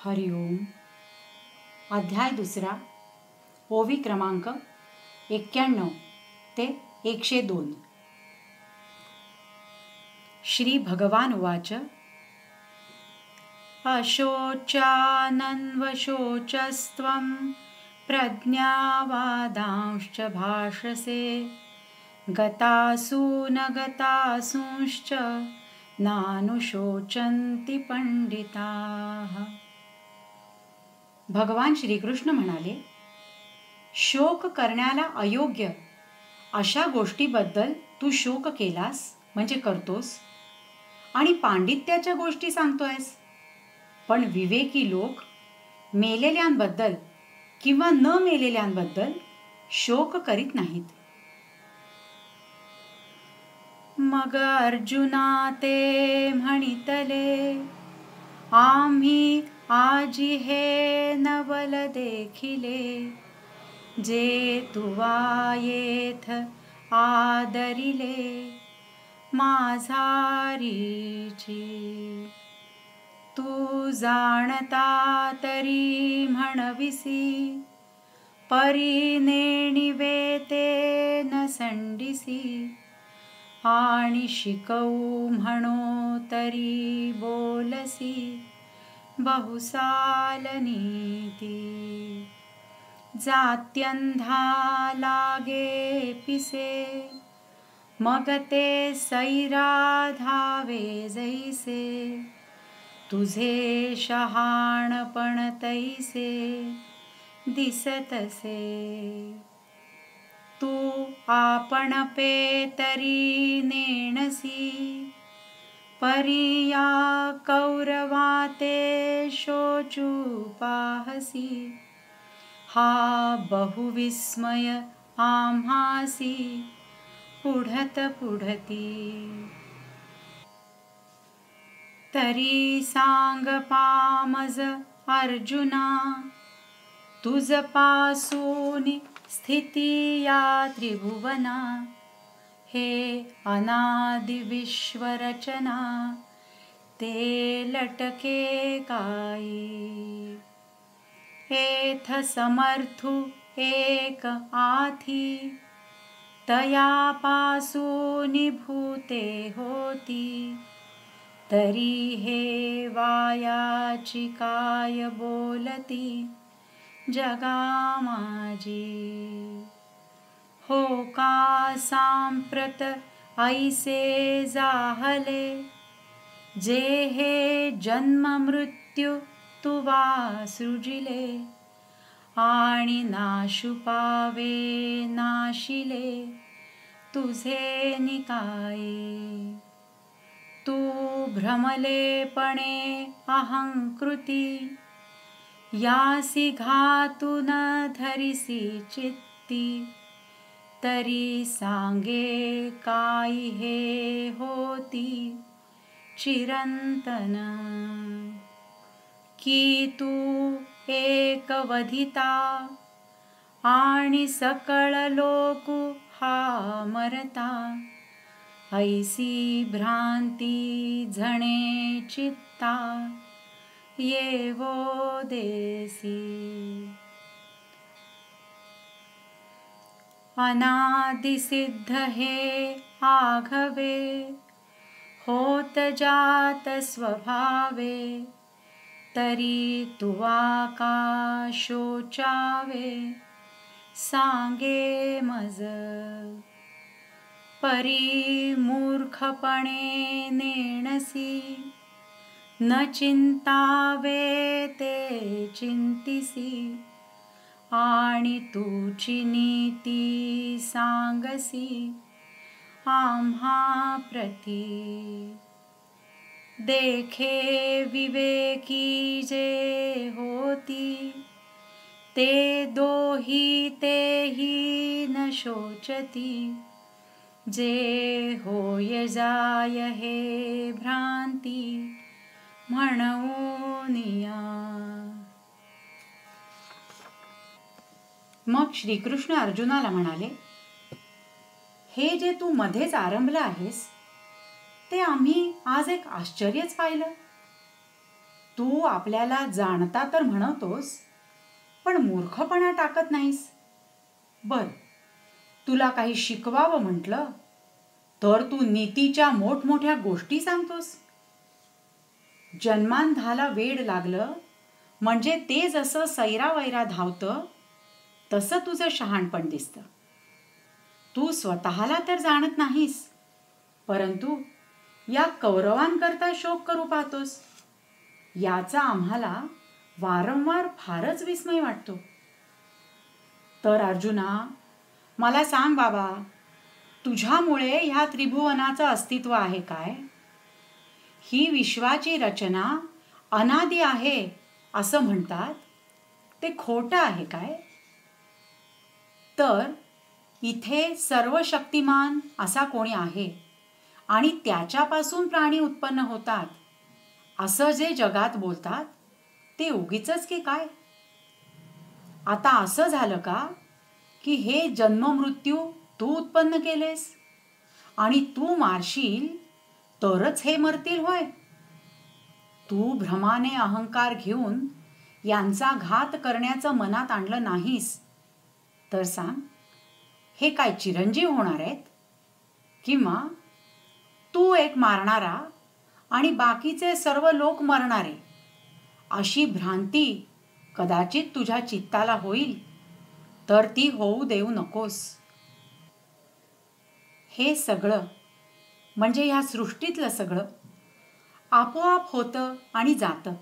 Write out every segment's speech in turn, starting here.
हरिओम. अध्याय 2. ओवी क्रमांक 91 ते 102. श्री भगवान उवाच. अशोच्यानन्वशोचस्त्वं प्रज्ञावादांश्च भाषसे गतासु न गतासूंश्च नानुशोचन्ति पंडिताः. भगवान श्रीकृष्ण म्हणाले, शोक करण्याला अयोग्य अशा गोष्टीबद्दल तू शोक केलास म्हणजे करतोस आणि पांडित्याच्या गोष्टी सांगतोयस, पण विवेकी लोक मेलेल्यांबद्दल किंवा न मेलेल्यांबद्दल शोक करीत नाहीत. मग अर्जुना ते म्हणितले, आम्ही आजी हे नवल देखिले, जे तुवा येथ आदरिले माझारीची. तू जाणता तरी म्हणविसी, परी नेणिवे ते न संडिसी, आणि शिकवू म्हणो तरी बोलसी बहुसाल नीती. जात्यंधा लागे पिसे, मग ते सैरा धावे जैसे, तुझे शहाणपण तैसे दिसतसे. तू आपण पे तरी नेणसी, परिया कौरवा ते शोचू पाहसी. हा बहुविस्मय आम्हासी पुढत पुढती. तरी सांग पामज अर्जुना, तुझ पासून स्थिती या त्रिभुवना. हे अनादि विश्वरचना ते लटके काई. एथ समर्थू एक आथी, तया पासून भूते होती. तरी हे वायाची काय बोलती जगा माझी. हो का सांप्रत ऐसे जाहले, जे हे जन्म मृत्यू तुवा सृजिले, आणि नाशू पावे नाशिले तुझे निकाये. तू भ्रमलेपणे अहंकृती, यासी घातून धरिसी चित्ती. तरी सांगे काई हे होती चिरंतन, की तू एक वधिता आणि सकळ लोकू हा मरता. ऐसी भ्रांती झणे चित्ता येवो देसी. अनादि सिद्ध हे आघवे, होत जात स्वभावे. तरी तुवा का शोचावे सांगे मज. परी मूर्खपणे नेणसी, न चिंतावे ते चिंतिसी. आणि तुची नीती सांगसी आम्हा प्रती. देखे विवेकी जे होती, ते दोही तेही न शोचती. जे होय जाय हे भ्रांती म्हणूनिया. मग श्रीकृष्ण अर्जुनाला म्हणाले, हे जे तू मध्येच आरंभला आहेस, ते आम्ही आज एक आश्चर्यच पाहिलं. तू आपल्याला जाणता तर म्हणतोस, पण मूर्खपणा टाकत नाहीस. बर, तुला काही शिकवावं म्हटलं तर तू नीतीच्या मोठमोठ्या गोष्टी सांगतोस. जन्मांधाला वेड लागलं म्हणजे ते जसं सैरावैरा धावतं तसं तुझं शहाणपण दिसतं. तू स्वतःला तर जाणत नाहीस, परंतु या कौरवांकरता शोक करू पाहतोस. याचा आम्हाला वारंवार फारच विस्मय वाटतो. तर अर्जुना, मला सांग बाबा, तुझ्यामुळे ह्या त्रिभुवनाचं अस्तित्व आहे काय? ही विश्वाची रचना अनादी आहे असं म्हणतात, ते खोटं आहे काय? तर इथे सर्वशक्तिमान असा कोणी आहे आणि त्याच्यापासून प्राणी उत्पन्न होतात असं जे जगात बोलतात ते उगीचच की काय? आता असं झालं का की हे जन्ममृत्यू तू उत्पन्न केलेस आणि तू मारशील तरच हे मरतील होय? तू भ्रमाने अहंकार घेऊन यांचा घात करण्याचं मनात आणलं नाहीस तर सांग, हे काय चिरंजीव होणार आहेत? किंवा तू एक मारणारा आणि बाकीचे सर्व लोक मरणारे अशी भ्रांती कदाचित तुझ्या चित्ताला होईल, तर ती होऊ देऊ नकोस. हे सगळं म्हणजे ह्या सृष्टीतलं सगळं आपोआप होतं आणि जातं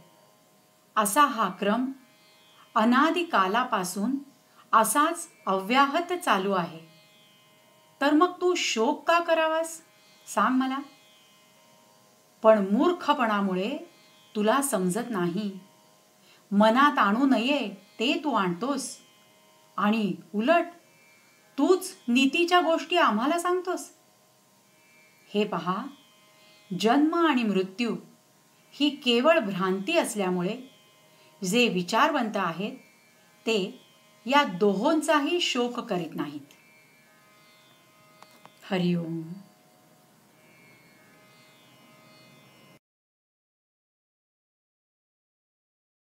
असा हा क्रम अनादी कालापासून असाच अव्याहत चालू आहे. तर मग तू शोक का करावास सांग मला? पण मूर्खपणामुळे तुला समजत नाही. मनात आणू नये ते तू आणतोस आणि उलट तूच नीतीच्या गोष्टी आम्हाला सांगतोस. हे पहा, जन्म आणि मृत्यू ही केवळ भ्रांती असल्यामुळे जे विचारवंत आहेत ते या दोहोंचाही शोक करीत नाहीत. हरिओम.